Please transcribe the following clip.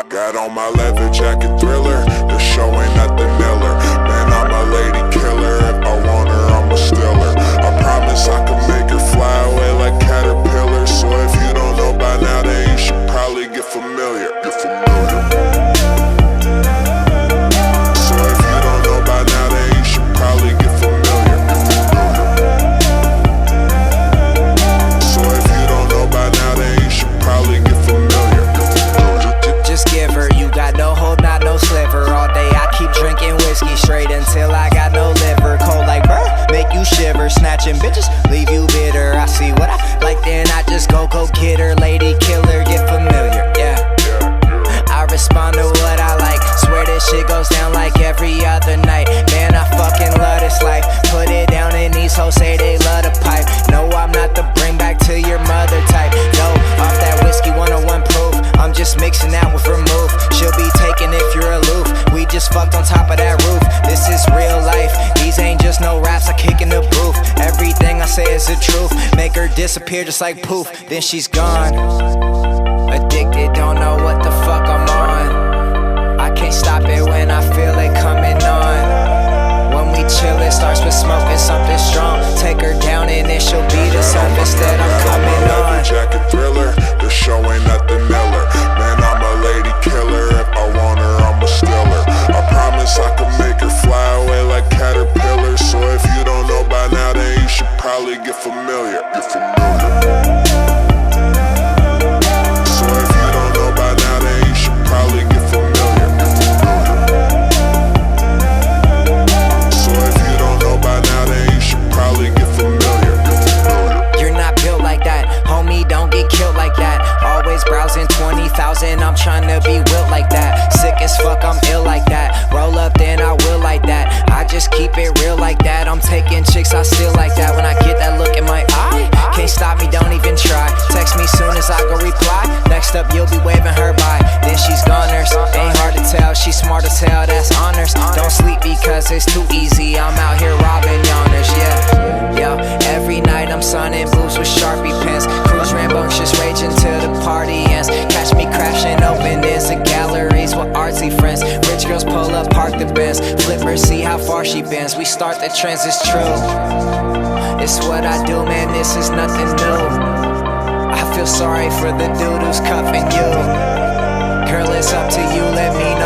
got on my leather jacket Thriller. The show ain't nothing iller. Man, I'm a lady killer. If I want her, I'ma steal her. I promise I can make her fly away like caterpillars. So if you don't know by now, then you should probably get familiar. So if you don't know by now, then you should probably get familiar. So if you don't know by now, then you should probably get familiar. Just give her, you got no hold, not no sliver. All day I keep drinking whiskey straight until I got no liver. Cold like burr, make you shiver. Snatching bitches, leave you bitter. I see what I like, then I just go get her. Lady killer, get familiar, yeah. I respond to what I like. Swear this shit goes down like every other night. Man, I fucking love this life. Put it down and these hoes say they love the pipe. No, I'm not the bring back to your mother type. No, off that whiskey 101 proof. I'm just mixing that with vermouth. She'll be taken if you're aloof. We just fucked on top of that roof. This is real life. These ain't just no raps I kick in the booth. Everything I say is the truth. Make her disappear just like poof. Then she's gone. Addicted, don't know what the fuck I'm on. I can't stop it when I feel it coming on. When we chill, it starts with smoking something strong. Take her down and then she'll be the surface that I'm coming on. Jacket Thriller, the show ain't nothing iller. Man, I'm a lady killer. If I want her, I'ma steal her. I promise I can make her fly away like caterpillars. So if you don't know by now, then you should probably get familiar. So if you don't know by now, then you should probably get familiar. So if you don't know by now, then you should probably get familiar. You're not built like that, homie, don't get killed like that. Always browsing 20,000, I'm tryna be wilt like that. Sick as fuck, I'm ill like that. Roll up, then I will like that. I just keep it real like that. I'm taking chicks, I still like that. When I get that look in my eye, can't stop me, don't even try. Text me soon as I go reply. Next up, you'll be waving her by. Then she's goners, ain't hard to tell. She's smart as hell, that's honors. Don't sleep because it's too easy. I'm out here robbing yawners, yeah. Yo, every night I'm sunning boots with Sharpie pens. Cruise rambunctious, raging till the party ends. Catch me crashing open ends of galleries with artsy friends. Rich girls pull up, park the Benz. Flip her, see how far she bends. We start the trends, it's true. It's what I do, man, this is nothing new. I feel sorry for the dude who's cuffing you. Girl, it's up to you, let me